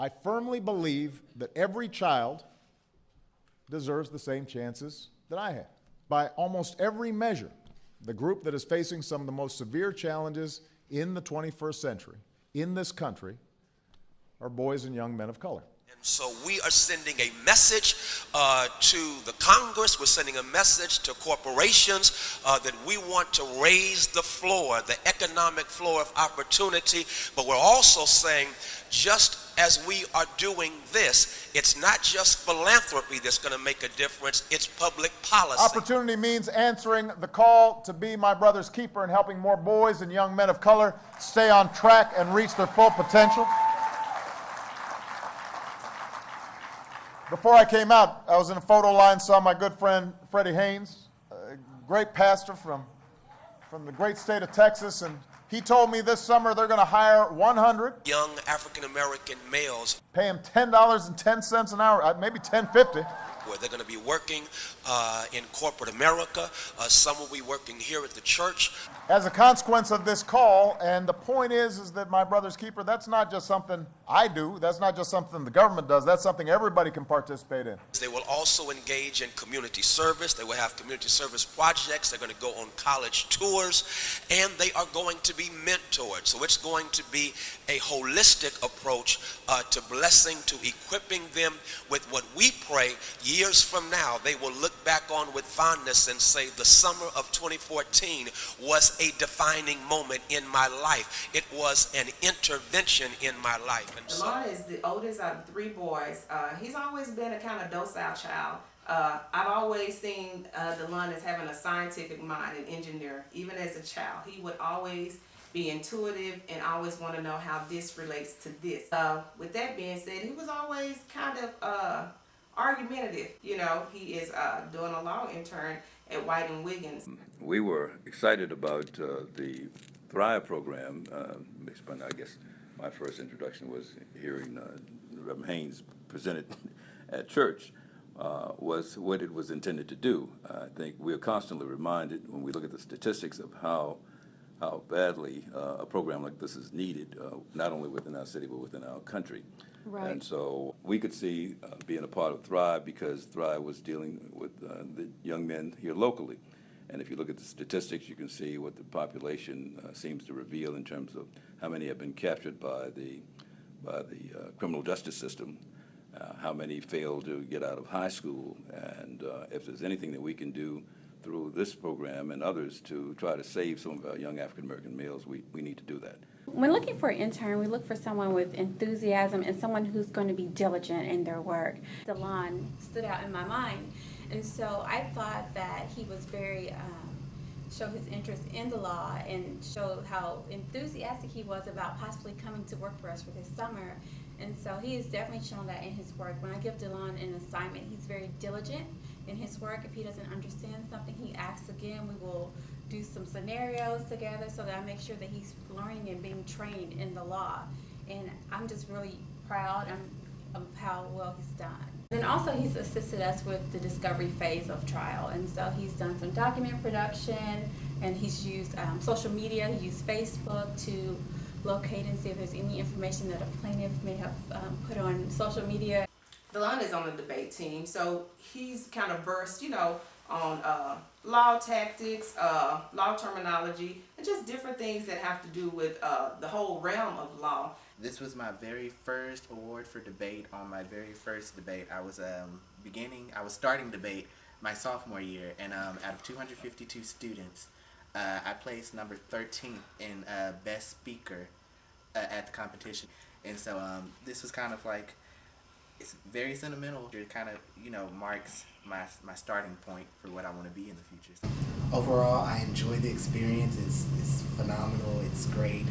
I firmly believe that every child deserves the same chances that I had. By almost every measure, the group that is facing some of the most severe challenges in the 21st century in this country are boys and young men of color. And so we are sending a message to the Congress, we're sending a message to corporations that we want to raise the floor, the economic floor of opportunity, but we're also saying just as we are doing this, it's not just philanthropy that's going to make a difference, it's public policy. Opportunity means answering the call to be my brother's keeper and helping more boys and young men of color stay on track and reach their full potential. Before I came out, I was in a photo line, saw my good friend Freddie Haynes, a great pastor from the great state of Texas, and he told me this summer they're going to hire 100 young African-American males. Pay them $10.10 an hour, maybe $10.50. Where they're going to be working in corporate America. Some will be working here at the church. As a consequence of this call, and the point is that my brother's keeper, that's not just something I do, that's not just something the government does, that's something everybody can participate in. They will also engage in community service. They will have community service projects. They're going to go on college tours, and they are going to be mentored. So it's going to be a holistic approach to blessing, to equipping them with what we pray years from now they will look back on with fondness and say the summer of 2014 was a defining moment in my life. It was an intervention in my life. And Delon is the oldest out of three boys. He's always been a kind of docile child. I've always seen Delon as having a scientific mind, an engineer. Even as a child, he would always be intuitive and always want to know how this relates to this. With that being said, he was always kind of argumentative. You know, he is doing a law intern at White and Wiggins. We were excited about the Thrive program. I guess my first introduction was hearing Reverend Haynes present it at church, was what it was intended to do. I think we are constantly reminded when we look at the statistics of how badly a program like this is needed, not only within our city but within our country. Right. And so we could see being a part of Thrive because Thrive was dealing with the young men here locally. And if you look at the statistics, you can see what the population seems to reveal in terms of how many have been captured by the criminal justice system, how many fail to get out of high school, and if there's anything that we can do through this program and others to try to save some of our young African-American males, we need to do that. When looking for an intern, we look for someone with enthusiasm and someone who's going to be diligent in their work. Delon stood out in my mind, and so I thought that he was very, showed his interest in the law and showed how enthusiastic he was about possibly coming to work for us for this summer. And so he has definitely shown that in his work. When I give Delon an assignment, he's very diligent in his work. If he doesn't understand something, he asks again. We will do some scenarios together so that I make sure that he's learning and being trained in the law. And I'm just really proud of how well he's done. And also he's assisted us with the discovery phase of trial. And so he's done some document production, and he's used social media. He used Facebook to locate and see if there's any information that a plaintiff may have put on social media. Delon is on the debate team, so he's kind of versed, you know, on law tactics, law terminology, and just different things that have to do with the whole realm of law. This was my very first award for debate. On my very first debate, I was starting debate my sophomore year, and out of 252 students, I placed number 13th in best speaker at the competition. And so this was kind of like, it's very sentimental. It kind of, you know, marks my starting point for what I want to be in the future. Overall, I enjoy the experience. It's phenomenal. It's great.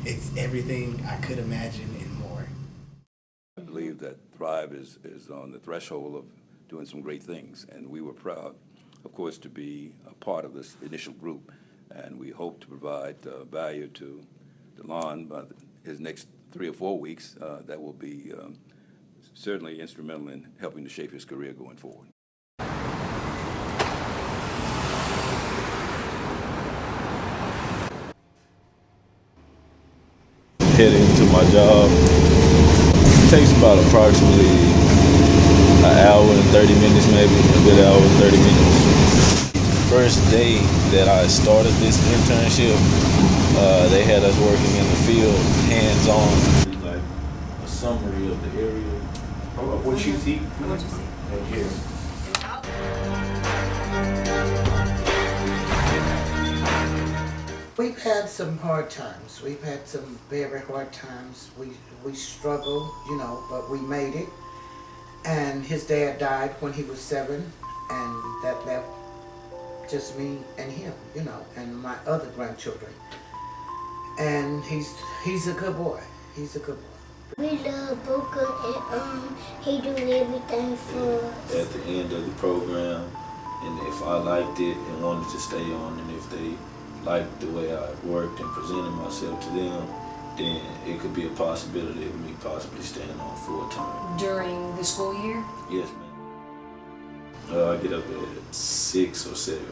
It's everything I could imagine and more. I believe that Thrive is on the threshold of doing some great things, and we were proud, of course, to be a part of this initial group, and we hope to provide value to Delon by his next 3 or 4 weeks. That will be certainly instrumental in helping to shape his career going forward. Heading to my job takes about approximately an hour and 30 minutes, maybe a good hour and 30 minutes. First day that I started this internship, they had us working in the field, hands-on. Like a summary of the area. What you see? What you see? And here. We've had some hard times. We've had some very hard times. We struggled, you know, but we made it. And his dad died when he was 7, and that left just me and him, you know, and my other grandchildren. And he's a good boy. He's a good boy. We love Boca, and he do everything for us. At the end of the program, and if I liked it and wanted to stay on, and if they liked the way I worked and presented myself to them, then it could be a possibility of me possibly staying on full time. During the school year? Yes, ma'am. I get up at 6 or 7.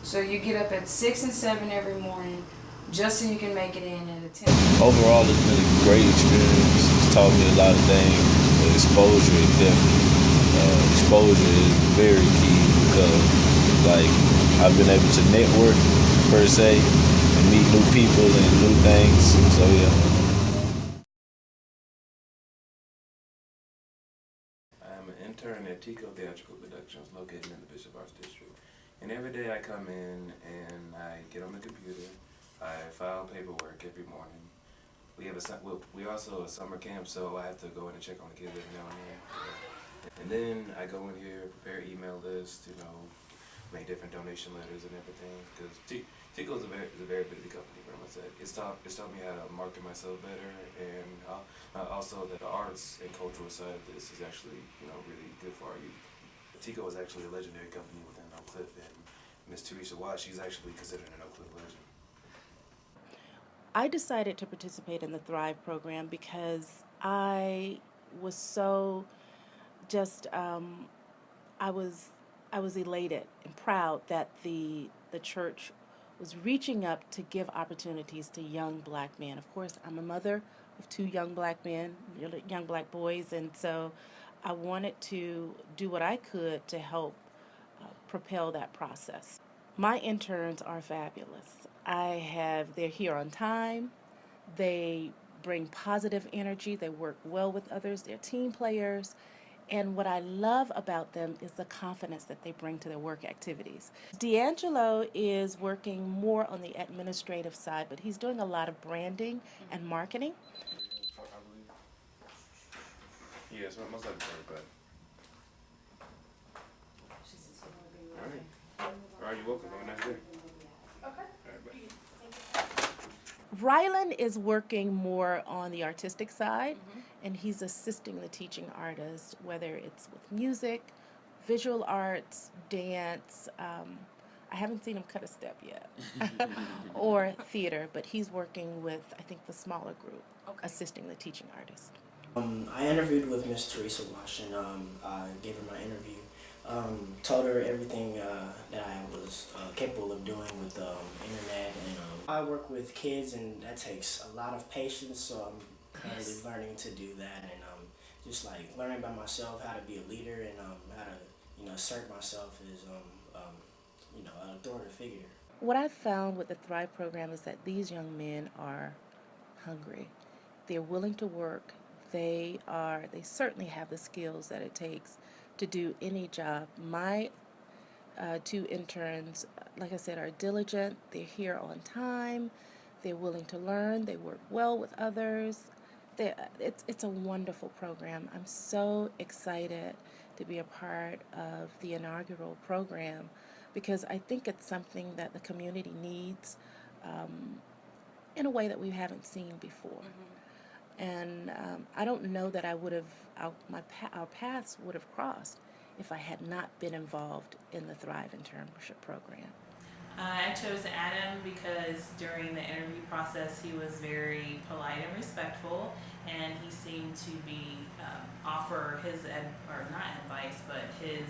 So you get up at 6 and 7 every morning just so you can make it in at 10. Overall, it's been a great experience. It's taught me a lot of things. But exposure is definitely, exposure is very key because, like, I've been able to network per se and meet new people and new things. So yeah. I'm an intern at Tico Theatrical Productions located in the Bishop Arts District. And every day I come in and I get on the computer, I file paperwork every morning. We also a summer camp, so I have to go in and check on the kids every now and then. And then I go in here, prepare email lists, you know, make different donation letters and everything. Because Tico is a very busy company, pretty much. It's taught me how to market myself better, and also that the arts and cultural side of this is actually, you know, really good for our youth. Tico is actually a legendary company within Oak Cliff, and Miss Teresa Watt, she's actually considered an Oak Cliff legend. I decided to participate in the Thrive program because I was so just I was elated and proud that the church was reaching up to give opportunities to young black men. Of course, I'm a mother of 2 young black men, young black boys, and so I wanted to do what I could to help propel that process. My interns are fabulous. They're here on time. They bring positive energy. They work well with others. They're team players. And what I love about them is the confidence that they bring to their work activities. D'Angelo is working more on the administrative side, but he's doing a lot of branding and marketing. Yes, most likely, but. All right. All right, you're welcome. Have a nice day. Okay. All right, bye. Rylan is working more on the artistic side, and he's assisting the teaching artists, whether it's with music, visual arts, dance. I haven't seen him cut a step yet, or theater, but he's working with, I think, the smaller group, assisting the teaching artists. I interviewed with Miss Teresa Wash, and I gave her my interview. Told her everything that I was capable of doing with the internet, and I work with kids, and that takes a lot of patience, so I'm currently learning to do that, and just like learning by myself how to be a leader and how to assert myself as an authoritative figure. What I've found with the Thrive program is that these young men are hungry. They're willing to work. They certainly have the skills that it takes to do any job. My 2 interns, like I said, are diligent. They're here on time. They're willing to learn. They work well with others. It's a wonderful program. I'm so excited to be a part of the inaugural program because I think it's something that the community needs in a way that we haven't seen before. And I don't know that I would have, our paths would have crossed if I had not been involved in the Thrive Internship program. I chose Adam because during the interview process he was very polite and respectful, and he seemed to be offer his not advice but his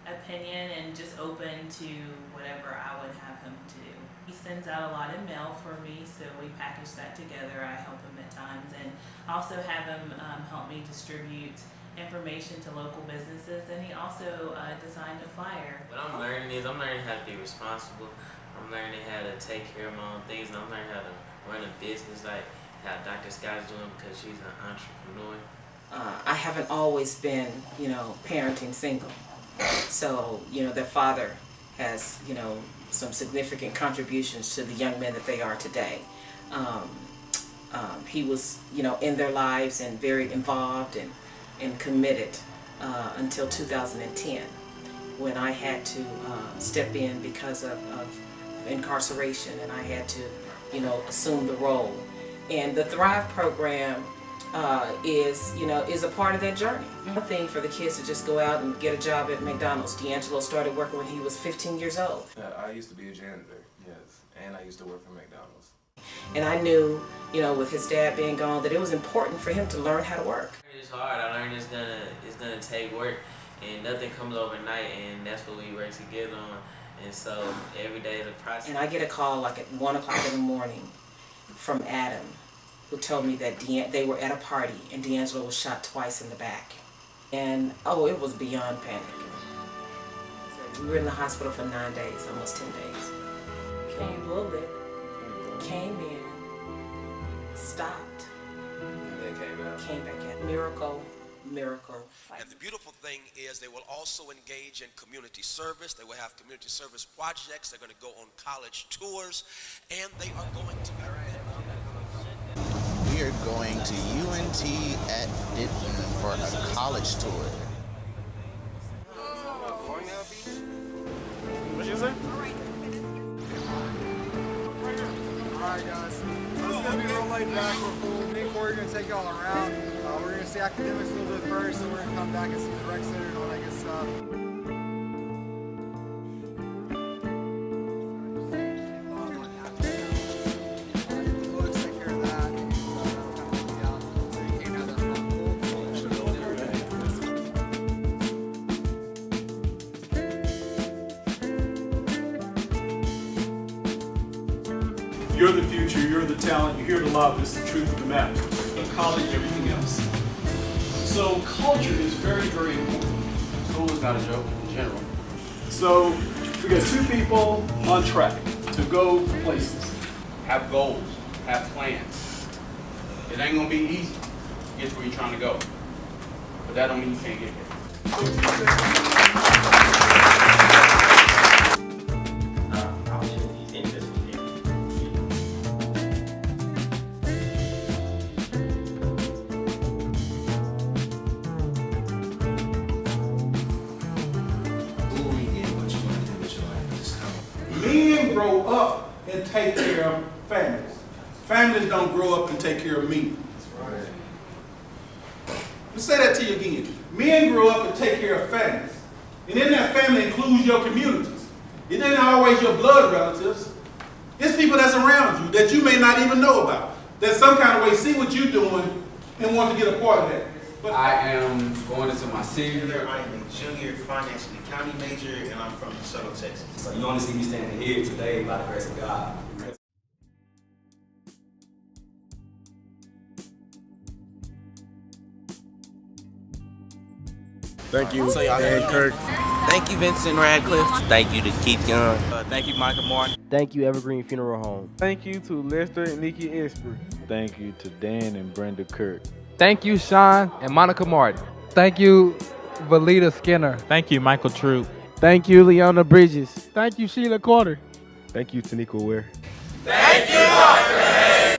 opinion and just open to whatever I would have him to do. He sends out a lot of mail for me, so we package that together. I help him at times, and also have him help me distribute information to local businesses, and he also designed a flyer. What I'm learning is I'm learning how to be responsible. I'm learning how to take care of my own things, and I'm learning how to run a business like how Dr. Scott's doing because she's an entrepreneur. I haven't always been, parenting single. So, their father has, some significant contributions to the young men that they are today. He was, in their lives and very involved and committed until 2010, when I had to step in because of incarceration, and I had to, assume the role. And the Thrive program is a part of that journey. The thing for the kids to just go out and get a job at McDonald's. D'Angelo started working when he was 15 years old. I used to be a janitor, yes, and I used to work for McDonald's. And I knew, with his dad being gone, that it was important for him to learn how to work. It's hard. I learned it's gonna take work, and nothing comes overnight, and that's what we work together on. And so every day is a process. And I get a call like at 1 o'clock in the morning from Adam, who told me that they were at a party and D'Angelo was shot twice in the back. And it was beyond panic. We were in the hospital for 9 days, almost 10 days. Bullet came in, stopped, And then came back in. Miracle. And the beautiful thing is they will also engage in community service. They will have community service projects. They're going to go on college tours, and they are going to be... We are going to UNT at Denton for a college tour. What'd you say? Alright guys, so it's going to be real laid back. Me and Corey are going to take y'all around. We're going to see academics a little bit first, and we're going to come back and see the rec center and all that good stuff. You're the future, you're the talent, you're here to love. It's the truth of the matter. But college, everything else. So culture is very, very important. School is not a joke in general. So we got two people on track to go places. Have goals, have plans. It ain't gonna be easy to get to where you're trying to go. But that don't mean you can't get there. Men grow up and take care of families. Families don't grow up and take care of men. Let me say that to you again. Men grow up and take care of families. And in that family includes your communities. It ain't always your blood relatives. It's people that's around you that you may not even know about. That some kind of way see what you're doing and want to get a part of that. But I am going into my senior year. I am a junior finance and accounting major, and I'm from DeSoto, Texas. So you only see me standing here today by the grace of God. Thank you, Dan Kirk. Thank you, Vincent Radcliffe. Thank you to Keith Young. Thank you, Michael Martin. Thank you, Evergreen Funeral Home. Thank you to Lester and Nikki Esper. Thank you to Dan and Brenda Kirk. Thank you, Sean and Monica Martin. Thank you, Valita Skinner. Thank you, Michael Troop. Thank you, Leona Bridges. Thank you, Sheila Carter. Thank you, Tanika Ware. Thank you, Dr. Hay.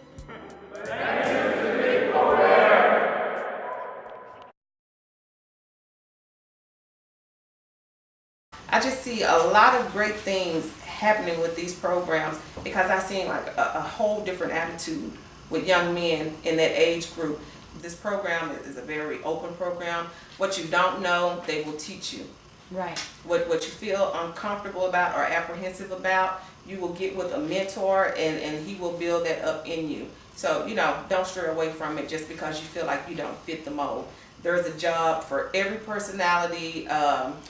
I just see a lot of great things happening with these programs because I see like a whole different attitude with young men in that age group. This program is a very open program. What you don't know, they will teach you. Right. What you feel uncomfortable about or apprehensive about, you will get with a mentor and he will build that up in you. So, don't stray away from it just because you feel like you don't fit the mold. There's a job for every personality,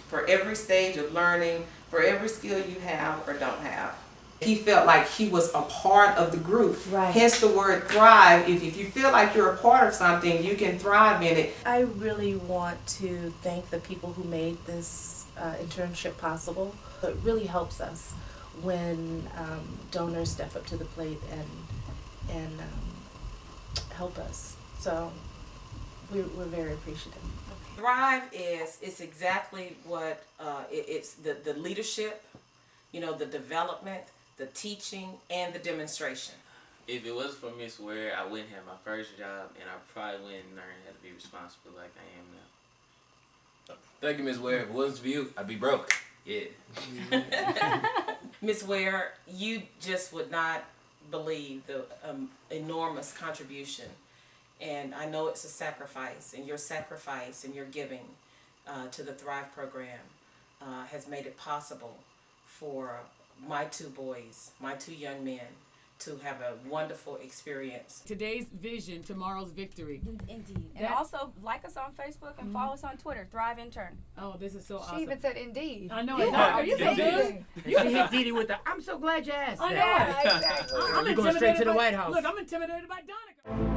for every stage of learning, for every skill you have or don't have. He felt like he was a part of the group. Right. Hence the word thrive. If you feel like you're a part of something, you can thrive in it. I really want to thank the people who made this internship possible. It really helps us when donors step up to the plate and help us. So we're very appreciative. Thrive it's exactly what it's the leadership, the development, the teaching, and the demonstration. If it wasn't for Miss Ware, I wouldn't have my first job, and I probably wouldn't learn how to be responsible like I am now. Thank you, Miss Ware. If it wasn't for you, I'd be broke. Yeah. Miss Ware, you just would not believe the enormous contribution. And I know it's a sacrifice, and your sacrifice and your giving to the Thrive program has made it possible for my two boys, my two young men, to have a wonderful experience. Today's vision, tomorrow's victory. Indeed. And also like us on Facebook and follow us on Twitter, Thrive Intern. Oh, this is so awesome. She even said indeed. I know. Yeah. Are you so good? You hit Didi with the, I'm so glad you asked I know. that. Yeah, exactly. I'm You're going straight to the White House. Look, I'm intimidated by Donica.